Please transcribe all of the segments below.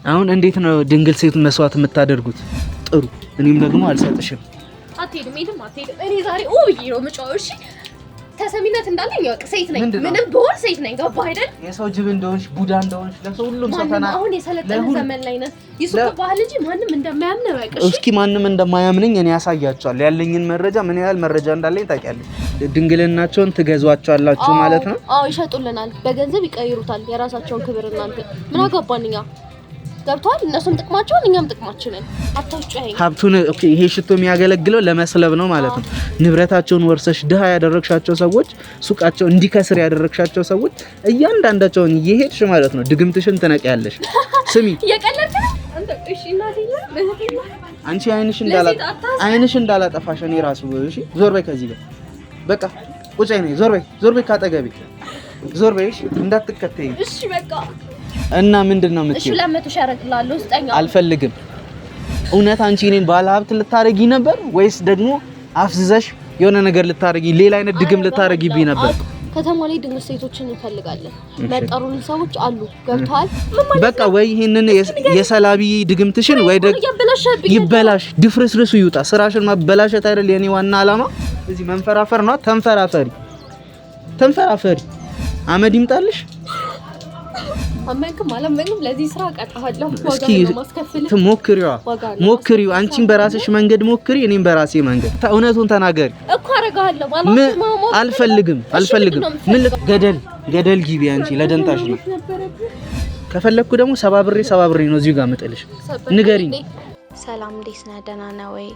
አሁን እንዴት ነው ድንግል ሴት መስዋዕት የምታደርጉት? ጥሩ እኔም ደግሞ አልሰጥሽም። አትሄድም እኔ ዛሬ ብዬ ነው የምጫወው። እሺ ተሰሚነት እንዳለኝ ያውቅ ሴት ነኝ። ምንም ብሆን ሴት ነኝ። ገባህ አይደል? የሰው ጅብ እንደሆንሽ ቡዳ እንደሆንሽ ለሰው ሁሉም ሰው ተና አሁን የሰለጠነ ዘመን ላይ ነን። ይሱቅ ባህል እንጂ ማንም እንደማያምን ነው ያውቅሽ። እስኪ ማንም እንደማያምነኝ እኔ ያሳያቸዋለሁ። ያለኝን መረጃ ምን ያህል መረጃ እንዳለኝ ታውቂያለሽ። ድንግልናቸውን ትገዟቸዋላችሁ ማለት ነው? አዎ ይሸጡልናል፣ በገንዘብ ይቀይሩታል። የራሳቸውን ክብር እናንተ ምን አገባንኛ? ገብቷል። እነሱም ጥቅማቸውን እኛም ጥቅማችንን አታውጪኝ። ሀብቱን ኦኬ። ይሄ ሽቶ የሚያገለግለው ለመስለብ ነው ማለት ነው። ንብረታቸውን ወርሰሽ ድሃ ያደረግሻቸው ሰዎች፣ ሱቃቸው እንዲከስር ያደረግሻቸው ሰዎች እያንዳንዳቸውን እየሄድሽ ማለት ነው ድግምትሽን ትነቂያለሽ። ስሚ የቀለድሽ አንተ። እሺ እናቴ አንቺ አይንሽ እንዳላጠፋሽ እኔ ራሱ እሺ። ዞር በይ ከዚህ ጋር በቃ ቁጭ ነኝ። ዞር በይ ካጠገቤ ዞር በይ። እሺ እንዳትከተይ። እሺ በቃ እና ምንድነው የምትይው? እሺ ለመቶ ሸረግላለሁ ስጠኛ። አልፈልግም። እውነት አንቺ እኔን ባለ ሀብት ልታረጊ ነበር ወይስ ደግሞ አፍዝዘሽ የሆነ ነገር ልታረጊ ሌላ አይነት ድግም ልታረጊብኝ ነበር? ከተማ ላይ ድንግል ሴቶችን እንፈልጋለን። መጠሩን ሰዎች አሉ። ገብቷል። በቃ ወይ ይሄንን የሰላቢ ድግምትሽን ወይ ይበላሽ፣ ድፍርስርሱ ይውጣ። ስራሽን ማበላሸት አይደል የኔ ዋና አላማ? እዚህ መንፈራፈር ነው። ተንፈራፈሪ አመድ ይምጣልሽ። አመንክም አላመንክም ለዚህ ስራ ቀጣሃለሁ። ዋጋ ነው ማስከፈል። ሞክሪው። አንቺን በራስሽ መንገድ ሞክሪ፣ እኔም በራሴ መንገድ። እውነቱን ተናገሪ እኮ አረጋለሁ። ባላማ አልፈልግም። ምን ገደል ግቢ። አንቺ ለደንታሽ ነው። ከፈለኩ ደግሞ ሰባብሬ ነው እዚሁ ጋር መጥልሽ። ንገሪኝ። ሰላም እንዴት ነህ? ደህና ነህ ወይ?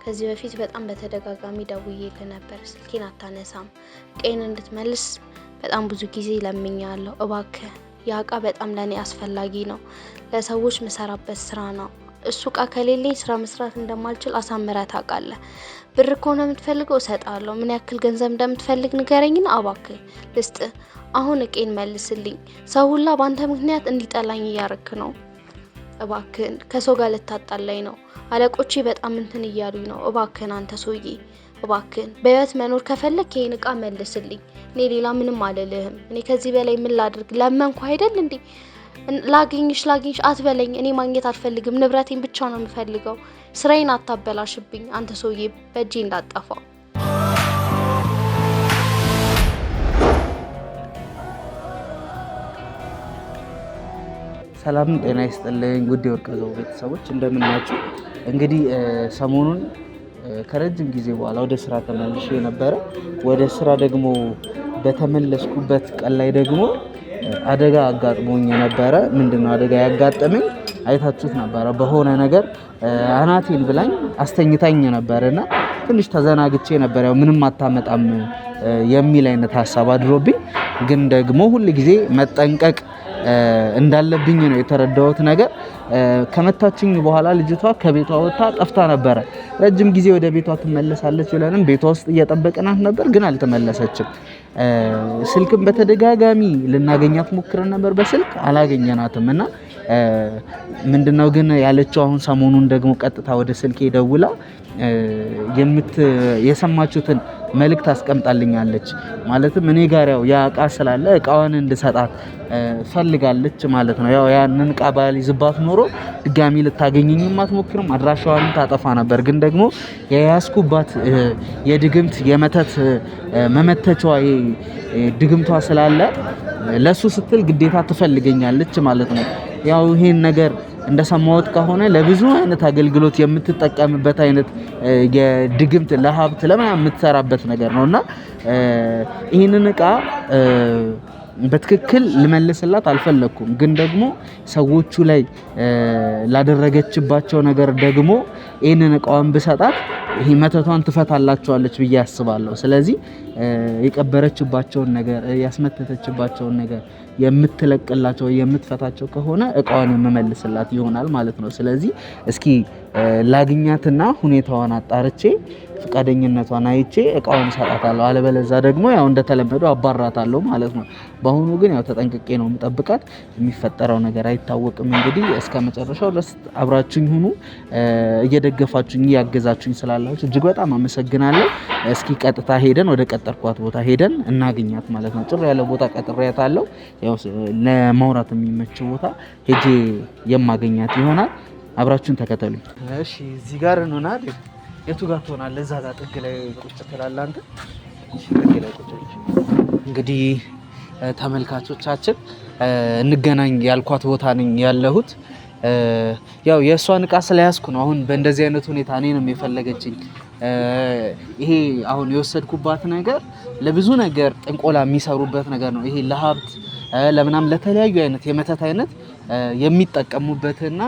ከዚህ በፊት በጣም በተደጋጋሚ ደውዬልህ ነበር፣ ስልኬን አታነሳም። ቀይን እንድትመልስ በጣም ብዙ ጊዜ ለምኛለሁ። እባክህ ያ እቃ በጣም ለኔ አስፈላጊ ነው። ለሰዎች መሰራበት ስራ ነው። እሱ እቃ ከሌለኝ ስራ መስራት እንደማልችል አሳምረህ ታውቃለህ። ብር ከሆነ የምትፈልገው እሰጥሃለሁ። ምን ያክል ገንዘብ እንደምትፈልግ ንገረኝና እባክህ ልስጥ። አሁን እቄን መልስልኝ። ሰው ሁላ በአንተ ምክንያት እንዲጠላኝ እያረክ ነው። እባክህን ከሰው ጋር ልታጣላኝ ነው። አለቆቼ በጣም እንትን እያሉኝ ነው። እባክህን አንተ ሰውዬ እባክህን በህይወት መኖር ከፈለክ ይሄን እቃ መልስልኝ። እኔ ሌላ ምንም አልልህም። እኔ ከዚህ በላይ ምን ላድርግ? ለመንኩ አይደል እንዴ? ላግኝሽ አትበለኝ። እኔ ማግኘት አልፈልግም። ንብረቴን ብቻ ነው የምፈልገው። ስራዬን አታበላሽብኝ አንተ ሰውዬ፣ በእጄ እንዳጠፋው። ሰላም ጤና ይስጥልኝ ውድ የወርቅዘው ቤተሰቦች እንደምን ናችሁ? እንግዲህ ሰሞኑን ከረጅም ጊዜ በኋላ ወደ ስራ ተመልሼ ነበረ። ወደ ስራ ደግሞ በተመለስኩበት ቀን ላይ ደግሞ አደጋ አጋጥሞኝ ነበረ። ምንድነው አደጋ ያጋጠመኝ? አይታችሁት ነበረ። በሆነ ነገር አናቴን ብላኝ አስተኝታኝ ነበርና ትንሽ ተዘናግቼ ነበር። ያው ምንም አታመጣም የሚል አይነት ሀሳብ አድሮብኝ፣ ግን ደግሞ ሁሉ ጊዜ መጠንቀቅ እንዳለብኝ ነው የተረዳሁት ነገር። ከመታችኝ በኋላ ልጅቷ ከቤቷ ወጣ ጠፍታ ነበረ። ረጅም ጊዜ ወደ ቤቷ ትመለሳለች ብለንም ቤቷ ውስጥ እየጠበቅናት ነበር፣ ግን አልተመለሰችም። ስልክም በተደጋጋሚ ልናገኛት ሞክረን ነበር፣ በስልክ አላገኘናትም። እና ምንድነው ግን ያለችው አሁን ሰሞኑን ደግሞ ቀጥታ ወደ ስልኬ ደውላ የሰማችሁትን መልእክት አስቀምጣልኛለች። ማለትም እኔ ጋር ያው ያ እቃ ስላለ እቃዋን እንድሰጣት ፈልጋለች ማለት ነው። ያው ያንን እቃ ባልይዝባት ኖሮ ድጋሚ ልታገኘኝም አትሞክርም፣ አድራሻዋን ታጠፋ ነበር። ግን ደግሞ የያዝኩባት የድግምት የመተት መመተቻዋ ድግምቷ ስላለ ለሱ ስትል ግዴታ ትፈልገኛለች ማለት ነው። ያው ይሄን ነገር እንደሰማሁት ከሆነ ለብዙ አይነት አገልግሎት የምትጠቀምበት አይነት የድግምት ለሀብት ለማን የምትሰራበት ነገር ነውና ይሄንን እቃ በትክክል ልመልስላት አልፈለኩም። ግን ደግሞ ሰዎቹ ላይ ላደረገችባቸው ነገር ደግሞ ይሄንን እቃዋን ብሰጣት ይሄ መተቷን ትፈታላቸዋለች ብዬ አስባለሁ። ስለዚህ የቀበረችባቸውን ነገር ያስመተተችባቸውን ነገር የምትለቅላቸው የምትፈታቸው ከሆነ እቃዋን የምመልስላት ይሆናል ማለት ነው። ስለዚህ እስኪ ላግኛትና ሁኔታዋን አጣርቼ ፍቃደኝነቷን አይቼ እቃውን ሰጣታለሁ። አለበለዚያ ደግሞ ያው እንደተለመደው አባራታለሁ ማለት ነው። በአሁኑ ግን ያው ተጠንቅቄ ነው የምጠብቃት። የሚፈጠረው ነገር አይታወቅም። እንግዲህ እስከ መጨረሻው ድረስ አብራችሁኝ ሁኑ። እየደገፋችሁኝ እያገዛችሁኝ ስላላችሁ እጅግ በጣም አመሰግናለሁ። እስኪ ቀጥታ ሄደን ወደ ቀጠርኳት ቦታ ሄደን እናገኛት ማለት ነው። ጭር ያለ ቦታ ቀጥሬያታለሁ። ያው ለማውራት የሚመች ቦታ ሄጄ የማገኛት ይሆናል። አብራችሁን ተከተሉኝ። እሺ እዚህ ጋር እንሆናለን። የቱ ጋር ትሆናለህ? እዛ ጋር ጥግ ላይ ቁጭ ትላለህ አንተ። እሺ ጥግ ላይ ቁጭ። እንግዲህ ተመልካቾቻችን እንገናኝ ያልኳት ቦታ ነኝ ያለሁት። ያው የእሷን እቃ ስለያዝኩ ነው አሁን በእንደዚህ አይነት ሁኔታ እኔንም የፈለገችኝ። ይሄ አሁን የወሰድኩባት ነገር ለብዙ ነገር ጥንቆላ የሚሰሩበት ነገር ነው። ይሄ ለሀብት ለምናም ለተለያዩ አይነት የመተት አይነት የሚጠቀሙበትና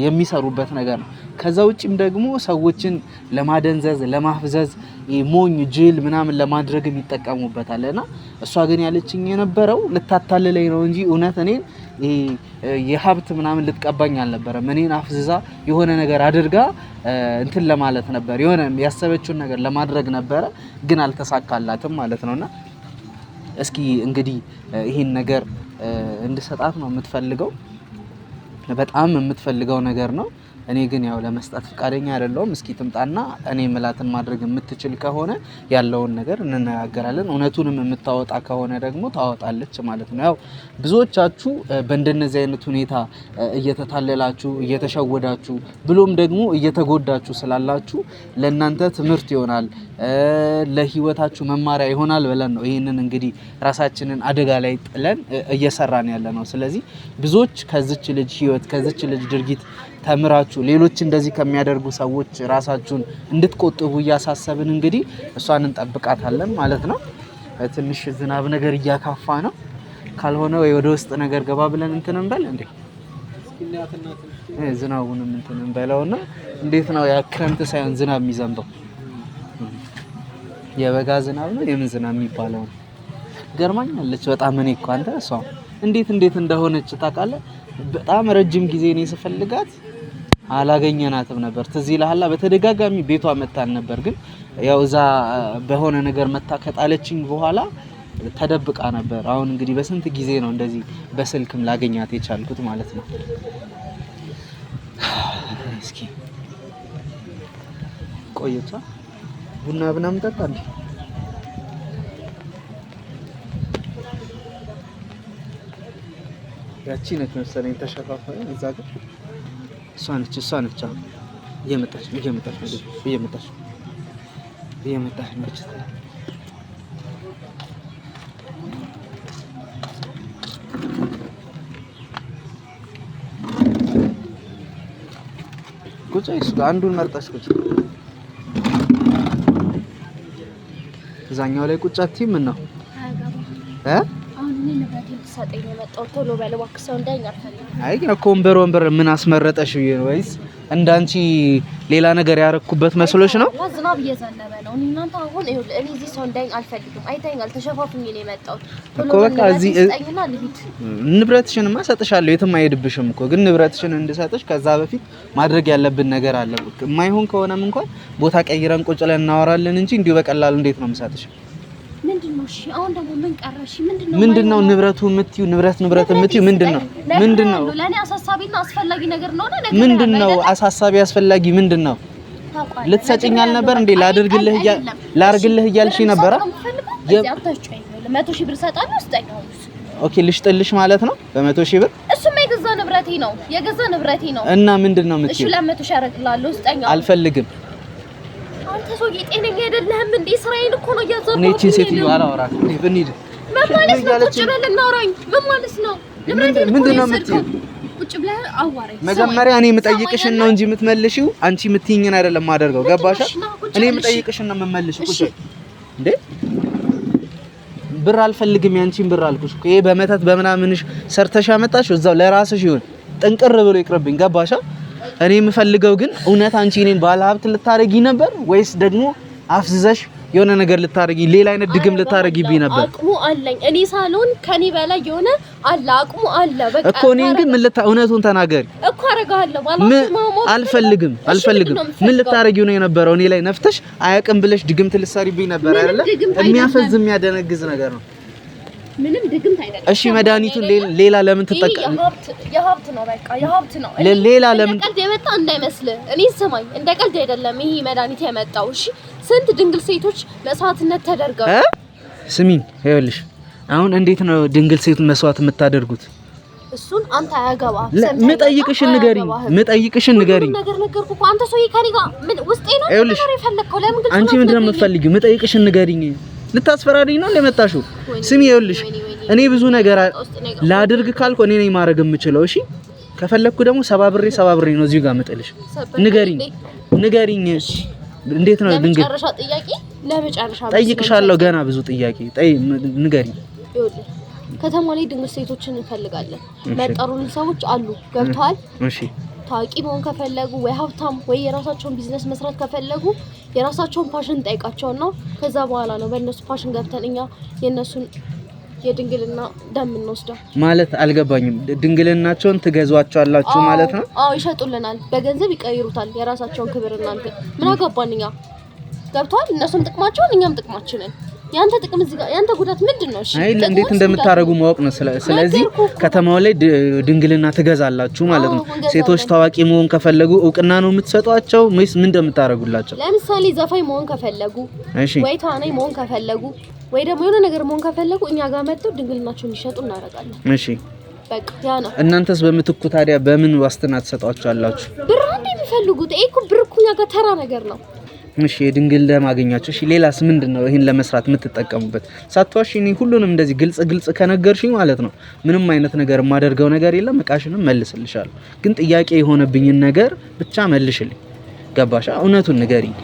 የሚሰሩበት ነገር ነው። ከዛ ውጭም ደግሞ ሰዎችን ለማደንዘዝ ለማፍዘዝ ሞኝ ጅል ምናምን ለማድረግ የሚጠቀሙበታል። እና እሷ ግን ያለችኝ የነበረው ልታታልለኝ ነው እንጂ እውነት እኔን የሀብት ምናምን ልትቀባኝ አልነበረም። እኔን አፍዝዛ የሆነ ነገር አድርጋ እንትን ለማለት ነበር፣ የሆነ ያሰበችውን ነገር ለማድረግ ነበረ፣ ግን አልተሳካላትም ማለት ነውና እስኪ እንግዲህ ይሄን ነገር እንድሰጣት ነው የምትፈልገው። በጣም የምትፈልገው ነገር ነው። እኔ ግን ያው ለመስጠት ፈቃደኛ አይደለሁም። እስኪ ትምጣና እኔ ምላትን ማድረግ የምትችል ከሆነ ያለውን ነገር እንነጋገራለን። እውነቱንም የምታወጣ ከሆነ ደግሞ ታወጣለች ማለት ነው። ያው ብዙዎቻችሁ በእንደነዚህ አይነት ሁኔታ እየተታለላችሁ እየተሸወዳችሁ ብሎም ደግሞ እየተጎዳችሁ ስላላችሁ ለእናንተ ትምህርት ይሆናል፣ ለህይወታችሁ መማሪያ ይሆናል ብለን ነው ይህንን እንግዲህ ራሳችንን አደጋ ላይ ጥለን እየሰራን ያለ ነው። ስለዚህ ብዙዎች ከዚች ልጅ ህይወት ከዚች ልጅ ድርጊት ተምራችሁ ሌሎች እንደዚህ ከሚያደርጉ ሰዎች ራሳችሁን እንድትቆጥቡ እያሳሰብን እንግዲህ እሷን እንጠብቃታለን ማለት ነው። ትንሽ ዝናብ ነገር እያካፋ ነው። ካልሆነ ወይ ወደ ውስጥ ነገር ገባ ብለን እንትን እንበል እንዴ። ዝናቡንም እንትን እንበለውና እንዴት ነው ያ ክረምት ሳይሆን ዝናብ የሚዘንበው? የበጋ ዝናብ ነው የምን ዝናብ የሚባለው? ገርማኛለች በጣም። እኔ እኮ አንተ እሷ እንዴት እንደሆነች ታውቃለህ? በጣም ረጅም ጊዜ እኔ ስፈልጋት አላገኘናትም ነበር። ትዝ ይልሃል? በተደጋጋሚ ቤቷ መታን ነበር፣ ግን ያው እዛ በሆነ ነገር መታ ከጣለችኝ በኋላ ተደብቃ ነበር። አሁን እንግዲህ በስንት ጊዜ ነው እንደዚህ በስልክም ላገኛት የቻልኩት ማለት ነው። እስኪ ቆይቷ ቡና ምናምን ጠጣ እንዴ? ያቺ ነች መሰለኝ ተሸፋፈነ እዛ ጋር እሷ ነች እየመጣች ነች። ቁጭ እሱ አንዱን መርጠሽ ቁጭ። እዛኛው ላይ ቁጭ አትይም ነው ሰጠኝ የመጣው ቶሎ በል እባክህ ሰው እንዳይኝ አልፈልግም። አይ ግን እኮ ወንበር ምን አስመረጠሽ ወይስ እንዳንቺ ሌላ ነገር ያረኩበት መስሎሽ ነው? ዝናብ እየዘነበ ነው። እናንተ አሁን እኔ እዚህ ሰው እንዳይኝ አልፈልግም። አይተኛል ተሸፋፍኝ ነው የመጣው። ቶሎ በቃ እዚህ ንብረትሽንማ ሰጥሻለሁ፣ የትም አይሄድብሽም እኮ። ግን ንብረትሽን እንድሰጥሽ ከዛ በፊት ማድረግ ያለብን ነገር አለ። የማይሆን ከሆነም እንኳን ቦታ ቀይረን ቁጭ ብለን እናወራለን እንጂ እንዲሁ በቀላሉ እንዴት ነው የምሰጥሽ? እሺ አሁን ደግሞ ምን ቀረሽ? ምንድነው ንብረቱ የምትዩ? ንብረት የምትዩ ምንድነው? ለኔ አሳሳቢና አስፈላጊ ነገር ነው ነገር ምንድነው? አሳሳቢ አስፈላጊ ምንድነው? ልትሰጪኝ አልነበር እንዴ? ላርግልህ እያልሽ ነበር። የ100,000 ብር ሰጣለሁ ስጠኛው። ኦኬ ልሽጥልሽ ማለት ነው በ100,000 ብር። እሱማ የገዛ ንብረቴ ነው እና ምንድነው የምትዩ? እሺ ለ100,000 አረግላለሁ ስጠኛው። አልፈልግም። አንተ ሰውዬ ጤነኛ አይደለህም እንዴ? ስራዬን እኮ ነው ያዛባው። እቺ ሴትዮ አላወራት እንዴ? ብንሂድ ምን ማለት ነው? ቁጭ ብለህ እናውራኝ። ምን ማለት ነው? ምንድነው የምትይው? ቁጭ ብለህ አዋራኝ። መጀመሪያ እኔ የምጠይቅሽን ነው እንጂ የምትመልሺው አንቺ የምትይኝን አይደለም ማደርገው። ገባሽ? እኔ የምጠይቅሽን ነው የምመልሽው። ቁጭ እንዴ ብር አልፈልግም። ያንቺን ብር አልኩሽ እኮ። ይሄ በመተት በምናምንሽ ሰርተሽ አመጣሽው እዛው ለራስሽ ይሁን። ጥንቅር ብሎ ይቅርብኝ። ገባሽ? እኔ የምፈልገው ግን እውነት አንቺ እኔን ባለ ሀብት ልታረጊ ነበር ወይስ ደግሞ አፍዝዘሽ የሆነ ነገር ልታረጊ ሌላ አይነት ድግም ልታረጊብኝ ነበር? አቅሙ አለኝ እኔ ሳሎን ከኔ በላይ የሆነ አለ አቅሙ አለ። በቃ እኮ እኔን ግን እውነቱን ተናገሪ እኮ አረጋለሁ። ባላችሁ አልፈልግም። ምን ልታረጊው ነው የነበረው? እኔ ላይ ነፍተሽ አያቅም ብለሽ ድግምት ልትሰሪብኝ ነበር አይደለ? የሚያፈዝ የሚያደነግዝ ነገር ነው። ምንም ድግምት አይደለም። እሺ መድኃኒቱን ሌላ ለምን ትጠቀም? የሀብት ነው በቃ የሀብት ነው። ሌላ ለምን ቀልድ የመጣ እንዳይመስል። እኔ ስማኝ፣ እንደ ቀልድ አይደለም ይሄ መድኃኒት የመጣው። እሺ ስንት ድንግል ሴቶች መስዋዕትነት ተደርገው ስሚኝ፣ ይኸውልሽ አሁን እንዴት ነው ድንግል ሴት መስዋዕት የምታደርጉት? እሱን አንተ አያገባ። ምጠይቅሽን ንገሪኝ። ነገር ነገርኩ እኮ አንተ ሰውዬ ከኔ ጋር ምን ውስጤ ነው ነገር የፈለከው? ለምን ግን አንቺ ምንድን ነው የምትፈልጊው? ምጠይቅሽን ንገሪኝ። ልታስፈራሪኝ ነው ለመጣሽው? ስሚ ይኸውልሽ እኔ ብዙ ነገር ላድርግ ካልኩ እኔ ነኝ ማድረግ የምችለው። እሺ ከፈለኩ ደግሞ ሰባብሬ ነው እዚህ ጋር መጥልሽ። ንገሪኝ እንዴት ነው ድንግል? ለመጨረሻ ጥያቄ ጠይቅሻለሁ። ገና ብዙ ጥያቄ ንገሪኝ። ይኸውልህ ከተማ ላይ ድንግል ሴቶችን እንፈልጋለን። መጠሩልን ሰዎች አሉ። ገብተዋል? እሺ ታዋቂ መሆን ከፈለጉ ወይ ሀብታም ወይ የራሳቸውን ቢዝነስ መስራት ከፈለጉ የራሳቸውን ፓሽን ጠይቃቸውና ከዛ በኋላ ነው በእነሱ ፓሽን ገብተን እኛ የነሱን የድንግልና ደም እንወስደው። ማለት አልገባኝም። ድንግልናቸውን ትገዟቸዋላችሁ ማለት ነው? አዎ ይሸጡልናል፣ በገንዘብ ይቀይሩታል የራሳቸውን ክብር። እናንተ ምን አገባን እኛ? ገብቷል? እነሱም ጥቅማቸውን እኛም ጥቅማችንን። ያንተ ጥቅም እዚህ ጋር ያንተ ጉዳት ምንድነው? እሺ አይ እንዴት እንደምታረጉ ማወቅ ነው። ስለዚህ ከተማው ላይ ድንግልና ትገዛላችሁ ማለት ነው። ሴቶች ታዋቂ መሆን ከፈለጉ እውቅና ነው የምትሰጧቸው ወይስ ምን እንደምታረጉላቸው? ለምሳሌ ዘፋኝ መሆን ከፈለጉ ወይ ተዋናይ መሆን ከፈለጉ ወይ ደግሞ የሆነ ነገር መሆን ከፈለጉ እኛ ጋር መጥተው ድንግልናቸውን ይሸጡ እናደርጋለን። እሺ በቃ ያ ነው። እናንተስ በምትኩ ታዲያ በምን ዋስትና ትሰጧቸዋላችሁ? ብር እንደሚፈልጉት እኮ ብር እኮ እኛ ጋር ተራ ነገር ነው። እሺ የድንግል ለማግኛችሁ። እሺ ሌላስ ምንድነው ይሄን ለመስራት የምትጠቀሙበት? ሳትዋሺ እኔ ሁሉንም እንደዚህ ግልጽ ከነገርሽኝ ማለት ነው ምንም አይነት ነገር የማደርገው ነገር የለም። እቃሽንም መልስልሻለሁ። ግን ጥያቄ የሆነብኝን ነገር ብቻ መልሽልኝ። ገባሻ? እውነቱን ንገሪኝ።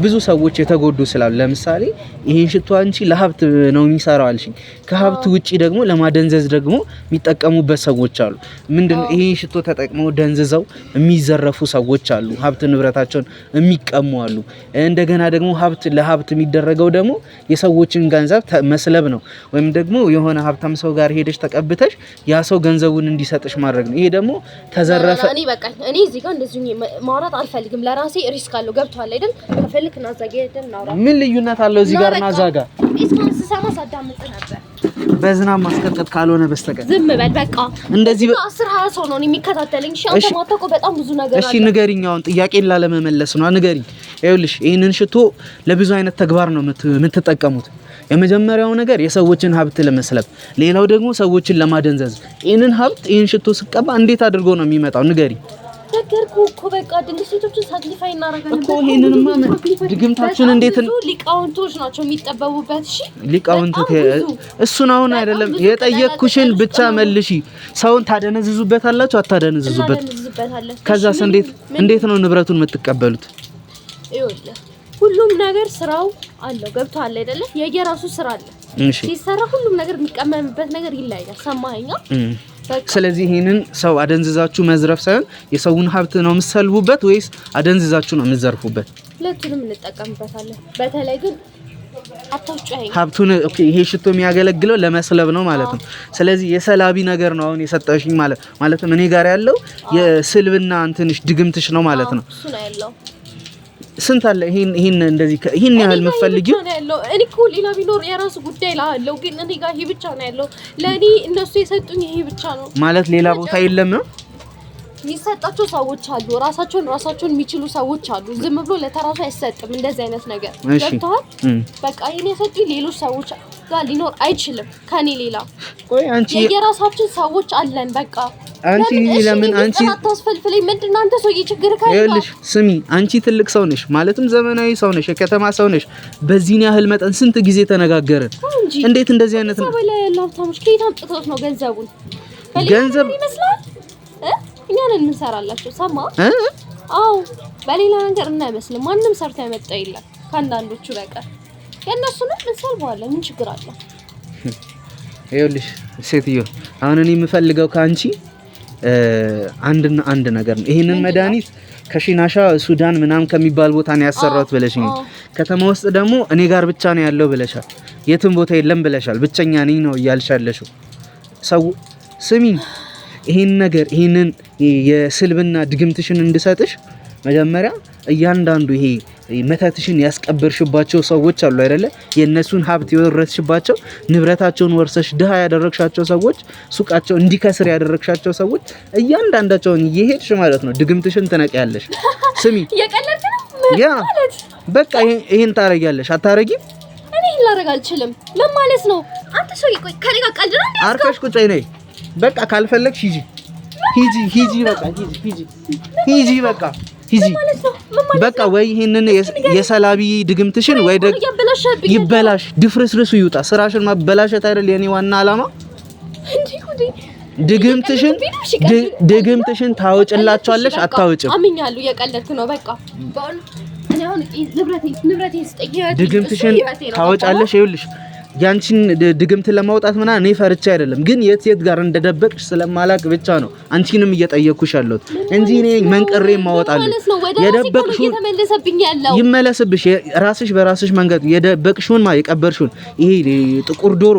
ብዙ ሰዎች የተጎዱ ስላሉ ለምሳሌ ይሄን ሽቶ አንቺ ለሀብት ነው የሚሰራው አልሽኝ። ከሀብት ውጪ ደግሞ ለማደንዘዝ ደግሞ የሚጠቀሙበት ሰዎች አሉ። ምንድነው ይሄን ሽቶ ተጠቅመው ደንዝዘው የሚዘረፉ ሰዎች አሉ። ሀብት ንብረታቸውን የሚቀሙ አሉ። እንደገና ደግሞ ለሀብት የሚደረገው ደግሞ የሰዎችን ገንዘብ መስለብ ነው። ወይም ደግሞ የሆነ ሀብታም ሰው ጋር ሄደሽ ተቀብተሽ ያ ሰው ገንዘቡን እንዲሰጥሽ ማድረግ ነው። ይሄ ደግሞ ተዘረፈ። እኔ እዚህ ጋር እንደዚህ ማውራት አልፈልግም። ለራሴ ሪስክ አለው። ገብቷል አይደል? ከፈልክ እና ዘገየደን ናውራ። ምን ልዩነት አለው እዚህ ጋር እና እዛ ጋር? እስካሁን ስሰማ ሳዳምጥ ነበር። በዝናብ ማስቀጥቀጥ ካልሆነ በስተቀር ዝም በል በቃ። እንደዚህ 10-20 ሰው ነው የሚከታተለኝ። እሺ አንተ ማታውቀው በጣም ብዙ ነገር አለ። እሺ ንገሪኝ። አሁን ጥያቄን ላለመመለስ ነው ንገሪኝ። ይኸውልሽ ይሄንን ሽቶ ለብዙ አይነት ተግባር ነው የምትጠቀሙት። የመጀመሪያው ነገር የሰዎችን ሀብት ለመስለብ፣ ሌላው ደግሞ ሰዎችን ለማደንዘዝ። ይሄን ሽቶ ስቀባ እንዴት አድርጎ ነው የሚመጣው? ንገሪኝ። ነገርኩህ እኮ በቃ ድንግል ሴቶችን ሳክሪፋይ እናደርጋለን እኮ። ይሄንንማ ድግምታችን እንዴት ሊቃውንቶች ናቸው የሚጠበቡበት። እሺ ሊቃውንት እሱን አሁን አይደለም የጠየቅኩሽን ብቻ መልሺ። ሰውን ታደነዝዙበታላችሁ አታደነዝዙበት? ከዛስ እንዴት ነው ንብረቱን የምትቀበሉት? ይኸውልህ ሁሉም ነገር ስራው አለው። ገብቶሃል አይደለ? የየራሱ ስራ አለ። ሲሰራ ሁሉም ነገር የሚቀመምበት ነገር ይለያያል። ሰማኸኝ? ስለዚህ ይሄንን ሰው አደንዝዛችሁ መዝረፍ ሳይሆን የሰውን ሀብት ነው የምትሰልቡበት ወይስ አደንዝዛችሁ ነው የምትዘርፉበት? ሁለቱንም እንጠቀምበታለን። በተለይ ግን ሀብቱን ይሄ ሽቶ የሚያገለግለው ለመስለብ ነው ማለት ነው። ስለዚህ የሰላቢ ነገር ነው አሁን የሰጠሽኝ ማለትም እኔ ጋር ያለው የስልብና እንትንሽ ድግምትሽ ነው ማለት ነው። እሱ ነው ያለው። ስንት አለ? ይሄን እንደዚህ ይሄን ያህል የምትፈልጊው? እኔ እኮ ሌላ ቢኖር የራሱ ጉዳይ ላለው፣ ግን እኔ ጋር ይሄ ብቻ ነው ያለው። ለኔ እነሱ የሰጡኝ ይሄ ብቻ ነው ማለት ሌላ ቦታ የለም ነው የሚሰጣቸው። ሰዎች አሉ፣ ራሳቸውን የሚችሉ ሰዎች አሉ። ዝም ብሎ ለተራሱ አይሰጥም እንደዚህ አይነት ነገር። ገብተዋል? በቃ ይሄን የሰጡኝ ሌሎች ሰዎች ጋር ሊኖር አይችልም ከኔ ሌላ። ቆይ አንቺ የራሳችን ሰዎች አለን። በቃ አንቺ ለምን አንቺ አታስፈልፍለኝ? ምንድነው አንተ ሰውዬ ችግር ካለ? ይኸውልሽ ስሚ፣ አንቺ ትልቅ ሰው ነሽ ማለትም ዘመናዊ ሰው ነሽ፣ የከተማ ሰው ነሽ። በዚህን ያህል መጠን ስንት ጊዜ ተነጋገርን። እንዴት እንደዚህ አይነት ነው? ሰው ላይ ያለው ሀብታሞች ከየት አምጥተውት ነው ገንዘቡን? ገንዘብ ይመስላል እኛ ነን የምንሰራላቸው። ሰማ? አዎ በሌላ ነገር እናይመስልም። ማንም ሰርቶ ያመጣ የለም ከአንዳንዶቹ በቀር። የእነሱንም እንሰልበዋለን። ምን ችግር አለ? ይኸውልሽ ሴትዮ፣ አሁን እኔ የምፈልገው ከአንቺ አንድ ነገር ነው። ይሄንን መድኃኒት ከሺናሻ ሱዳን ምናምን ከሚባል ቦታ ነው ያሰራሁት ብለሽኝ፣ ከተማ ውስጥ ደግሞ እኔ ጋር ብቻ ነው ያለው ብለሻል። የትም ቦታ የለም ብለሻል። ብቸኛ ነኝ ነው እያልሻለሽው። ሰው ስሚኝ፣ ይሄንን የስልብና ድግምትሽን እንድሰጥሽ መጀመሪያ እያንዳንዱ ይሄ መተትሽን ያስቀበርሽባቸው ሰዎች አሉ አይደለ? የነሱን ሀብት የወረስሽባቸው ንብረታቸውን ወርሰሽ ድሃ ያደረግሻቸው ሰዎች፣ ሱቃቸው እንዲከስር ያደረግሻቸው ሰዎች እያንዳንዳቸውን እየሄድሽ ማለት ነው ድግምትሽን ትነቂያለሽ። ስሚ ያ በቃ ይሄን ታረጊያለሽ። አታረጊም? እኔ ላረግ አልችልም። ምን ማለት ነው? አንተ ሰው ይቆይ ከኔ ጋር ቀልድ ነው እንዴ? አርፈሽ ቁጭ ነይ። በቃ ካልፈለግሽ ሂጂ በቃ ሂጂ በቃ ሂጂ በቃ። ወይ ይሄንን የሰላቢ ድግምትሽን ወይ ይበላሽ፣ ድፍርስርሱ ይውጣ። ስራሽን ማበላሸት አይደል የኔ ዋና አላማ? ድግምትሽን ታወጭላቸዋለሽ አታወጭም? አምኛለሁ። የቀለድክ ነው በቃ። ድግምትሽን ታወጫለሽ። ይኸውልሽ ያንቺን ድግምት ለማውጣት ምናምን እኔ ፈርቻ አይደለም፣ ግን የት ጋር እንደደበቅሽ ስለማላቅ ብቻ ነው አንቺንም እየጠየኩሽ ያለሁት እንጂ እኔ መንቀሬ ማወጣለሽ። የደበቅሽው ይመለስብሽ። ራስሽ በራስሽ መንገድ የደበቅሽውን የቀበርሽውን ይሄ ጥቁር ዶሮ፣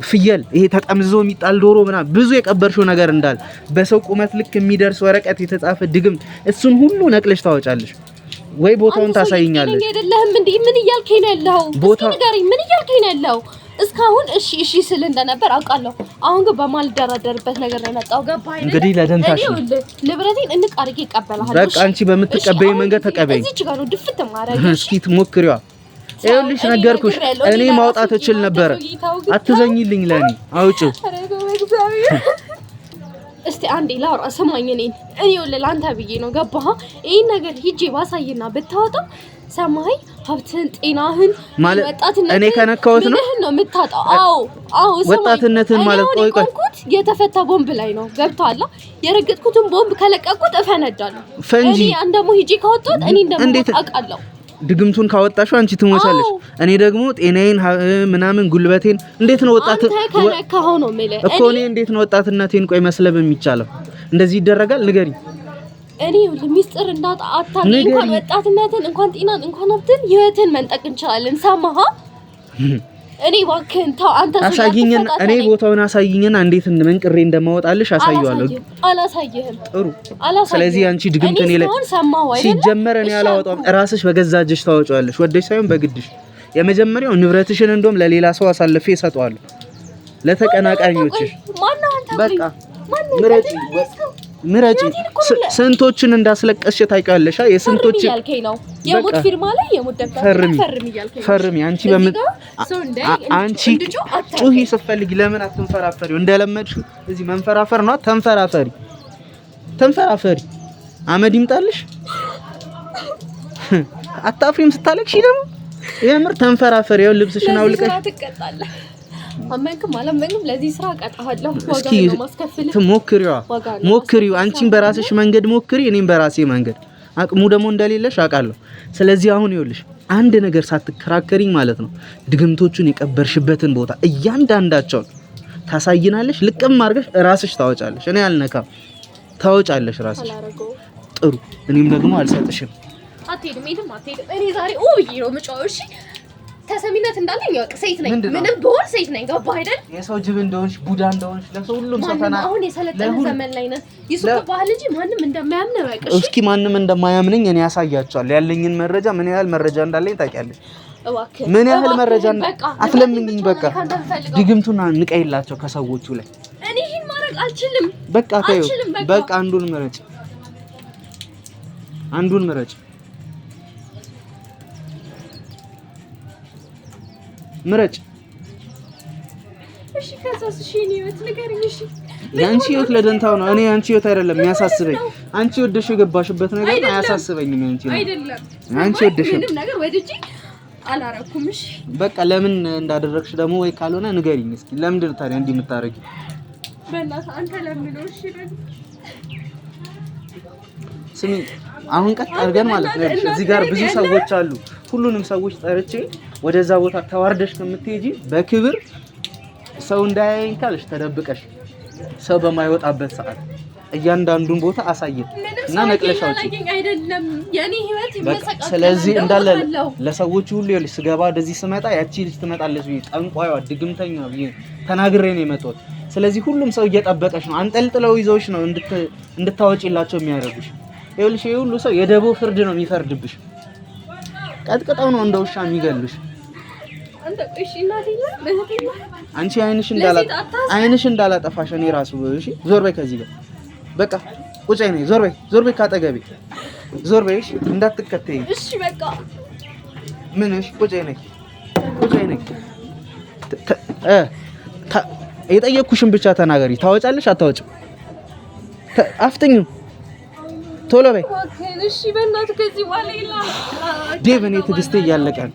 ፍየል፣ ይሄ ተጠምዞ የሚጣል ዶሮ ምናምን ብዙ የቀበርሽው ነገር እንዳለ በሰው ቁመት ልክ የሚደርስ ወረቀት የተጻፈ ድግምት እሱን ሁሉ ነቅለሽ ታወጫለሽ። ወይ ቦታውን ታሳይኛለሽ። አይደለም እንዴ? ምን እያልከኝ ነው ያለው? ቦታው ንገረኝ። ምን እያልከኝ ነው ያለው? እስካሁን እሺ ስል እንደነበር አውቃለሁ። አሁን ግን በማልደራደርበት ነገር ነው የመጣው። ገባህ? እንግዲህ ለደንታሽ ንብረቴን እንቃርጌ ይቀበላል። በቃ አንቺ በምትቀበይ መንገድ ተቀበይ። እዚህ ጋር ነው ድፍት ማረግ። እስኪ ትሞክሪዋ። ይኸውልሽ ነገርኩሽ፣ እኔ ማውጣት እችል ነበር። አትዘኝልኝ ለኔ አውጪው። እስቲ አንዴ ላውራ፣ ሰማኝ። እኔ ለአንተ ብዬ ነው ገባህ? ይሄን ነገር ሂጄ ባሳይና ብታወጣው ሰማይ ሀብትን፣ ጤናህን፣ ወጣትነትን እኔ ከነካሁት ነው የምታጣው። አዎ ወጣትነትን ማለት ቆይ የተፈታ ቦምብ ላይ ነው ገብቶሃል? የረገጥኩትን ቦምብ ከለቀቁት እፈነዳለሁ። ፈንጂ እኔ ደግሞ ሂጄ ካወጣሁት እኔ እንደምሞት አውቃለሁ። ድግምቱን ካወጣሽው አንቺ ትሞቻለሽ። እኔ ደግሞ ጤናዬን ምናምን ጉልበቴን እንዴት ነው ወጣት ከነካው ነው ማለት እኮ እኔ እንዴት ነው ወጣትነቴን ቆይ መስለብ የሚቻለው? እንደዚህ ይደረጋል? ንገሪ። እኔ ሚስጥር እንዳጣ አታውቂ። እንኳን ወጣትነትን እንኳን ጤናን እንኳን ሀብትን ህይወትን መንጠቅ እንችላለን። ሰማህ? እኔ እባክህን ተው። አንተ አሳይኝና እኔ ቦታውን አሳይኝና እንዴት መንቅሬ እንደማወጣልሽ አሳየዋለሁ። አላሳየህም። ጥሩ። ስለዚህ አንቺ ድግምትን ሲጀመር እኔ አላወጣም። ራስሽ በገዛ እጅሽ ታወጪዋለሽ፣ ወደሽ ሳይሆን በግድሽ። የመጀመሪያው ንብረትሽን እንደውም ለሌላ ሰው አሳልፌ እሰጠዋለሁ፣ ለተቀናቃኞችሽ። በቃ ምረጪ። ስንቶችን እንዳስለቀስሽ ታውቂያለሽ? የስንቶች ያልከኝ ነው የሞት ፊርማ ላይ የሞት ደብዳቤ ፈርሚ። አንቺ ጩሂ ስትፈልጊ ለምን አትንፈራፈሪው? እንደለመድሽው እዚህ መንፈራፈር ነው። ተንፈራፈሪ። አመድ ይምጣልሽ። አታፍሪም ስታለቅሺ ደግሞ የምር ተንፈራፈሪ። ያው ልብስሽን አውልቀሽ አመንክም አላመንክም ለዚህ ስራ ቀጣሃለሁ። ዋጋ ነው ማስከፈል። ሞክሪው። አንቺን በራስሽ መንገድ ሞክሪ፣ እኔም በራሴ መንገድ። አቅሙ ደግሞ እንደሌለሽ አውቃለሁ። ስለዚህ አሁን ይኸውልሽ አንድ ነገር ሳትከራከሪኝ ማለት ነው ድግምቶቹን የቀበርሽበትን ቦታ እያንዳንዳቸውን ታሳይናለሽ። ልቅም አድርገሽ ራስሽ ታወጫለሽ። እኔ አልነካም፣ ታወጫለሽ ራስሽ። ጥሩ። እኔም ደግሞ አልሰጥሽም። አትሄድም። እኔ ዛሬ ብዬ ነው የምጫወው። እሺ ተሰሚነት እንዳለኝ ያውቅ ሴት ነኝ። ምንም ብሆን ሴት ነኝ። ገባህ አይደል? የሰው ጅብ እንደሆንሽ ቡዳ እንደሆንሽ ለሰው ሁሉም ሰው አሁን የሰለጠነ ዘመን ላይ ነን። ይሱቅ ባህል እንጂ ማንም እንደማያምን ነው ያውቅሽ። እስኪ ማንም እንደማያምነኝ እኔ ያሳያቸዋለሁ። ያለኝን መረጃ ምን ያህል መረጃ እንዳለኝ ታውቂያለሽ? ምን ያህል መረጃ አትለምኝኝ። በቃ ድግምቱን ንቀይላቸው ከሰዎቹ ላይ። እኔ ይሄን ማድረግ አልችልም። በቃ ተይው። በቃ አንዱን ምረጭ። ምረጭ። እሺ ከዛስ? እሺ እኔ ህይወት ንገሪኝ። እሺ ያንቺ ህይወት ለደንታው ነው። እኔ ያንቺ ህይወት አይደለም የሚያሳስበኝ። አንቺ ወደሽ የገባሽበት ነገር አያሳስበኝም። ያንቺ ነው አይደለም። አንቺ ወደሽ ምንም ነገር ወደጂ አላረኩም። እሺ በቃ ለምን እንዳደረግሽ ደግሞ ወይ ካልሆነ ንገሪኝ እስኪ። ለምንድን ነው ታዲያ እንዲህ የምታረጊው? በእናትህ አንተ ለምን ነው? እሺ ስሚ አሁን ቀጥ አድርገን ማለት ነው እዚህ ጋር ብዙ ሰዎች አሉ። ሁሉንም ሰዎች ጠርቼ ወደዛ ቦታ ተዋርደሽ ከምትሄጂ በክብር ሰው እንዳያየኝ ካልሽ ተደብቀሽ ሰው በማይወጣበት ሰዓት እያንዳንዱን ቦታ አሳየን እና ነቅለሽ አውጪ። አይደለም የኔ ህይወት ይመሰቃል። ስለዚህ እንዳለ ለሰዎች ሁሉ ይልሽ ስገባ ወደዚህ ስመጣ ያቺ ልጅ ትመጣለች ብዬ ጠንቋይዋ ድግምተኛ ብዬ ተናግሬ ነው የመጣሁት። ስለዚህ ሁሉም ሰው እየጠበቀሽ ነው። አንጠልጥለው ይዘውሽ ነው እንድታወጪላቸው የሚያደርጉሽ። ይኸውልሽ ይሄ ሁሉ ሰው የደቦ ፍርድ ነው የሚፈርድብሽ። ቀጥቅጠው ነው እንደ ውሻ የሚገልሽ። አንቺ አይንሽ እንዳላጠፋሽ እኔ ራሱ እሺ፣ ዞር በይ ከዚህ ጋር በቃ ቁጭ ነኝ። ዞር በይ ካጠገቤ ዞር በይ። እሺ እንዳትከተይ። እሺ በቃ ምን? እሺ ቁጭ ነኝ። የጠየቅኩሽን ብቻ ተናገሪ። ታወጫለሽ አታወጭም? አፍጥኙ ቶሎ በይ። እሺ በእናትህ ከዚህ በኋላ ይላል ዴቭ፣ እኔ ትዕግስቴ እያለቀ ነው።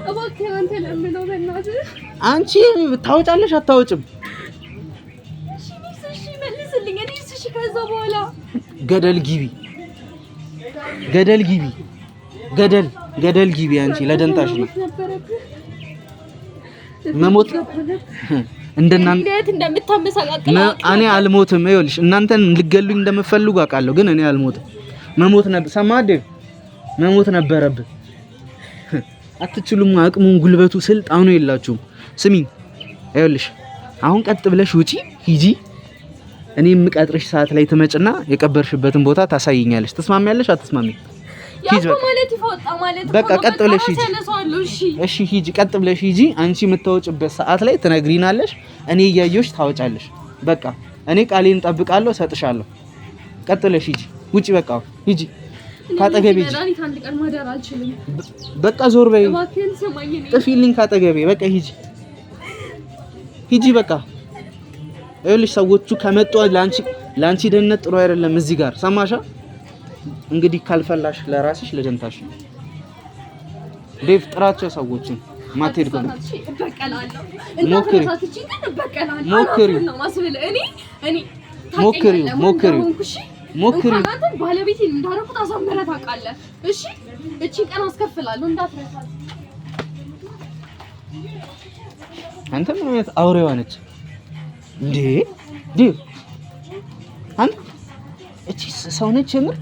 እባክህ አንተ ለምነው በእናትህ። አንቺ ታወጫለሽ አታወጭም? እሺ መልስልኝ። እሺ ከዛ በኋላ ገደል ግቢ። አንቺ ለደንታሽ ነው መሞት እንደናንተ እንደምታመሳቃቅላ እኔ አልሞትም። ይኸውልሽ እናንተን ልገሉኝ እንደምትፈልጉ አውቃለሁ፣ ግን እኔ አልሞትም። መሞት ነበረብህ። አትችሉም። አቅሙን፣ ጉልበቱ፣ ስልጣኑ የላችሁም። ስሚኝ፣ ይኸውልሽ አሁን ቀጥ ብለሽ ውጪ ሂጂ። እኔ የምቀጥርሽ ሰዓት ላይ ትመጭና የቀበርሽበትን ቦታ ታሳይኛለሽ። ትስማሚያለሽ አትስማሚ? ሂጂ በቃ ቀጥ ብለሽ ሂጂ። እሺ ሂጂ፣ ቀጥ ብለሽ ሂጂ። አንቺ የምታወጭበት ሰዓት ላይ ትነግሪናለሽ። እኔ እያየሁሽ ታወጫለሽ። በቃ እኔ ቃሌን እጠብቃለሁ፣ እሰጥሻለሁ። ቀጥ ብለሽ ሂጂ። ውጪ በቃ ሂጂ። ካጠገቤ ሂጂ። በቃ ዞር በይ። ጥፊልኝ ካጠገቤ። በቃ ሂጂ በቃ። ይኸውልሽ ሰዎቹ ከመጡ ለአንቺ ደህንነት ጥሩ አይደለም እዚህ ጋር ሰማሻ? እንግዲህ ካልፈላሽ ለራስሽ ለደንታሽ። ዴቭ ጥራቸው ሰዎችን ማትሄድ ከሆነ ሞክሪው። ባለቤቴን እንዳረኩት አሳምረህ ታውቃለህ። እሺ እቺ ቀን አስከፍላለሁ እንዳትረሳ። አንተ ምን አይነት አውሬዋ ነች እንዴ? ዴቭ አንተ እቺ ሰው ነች የምር?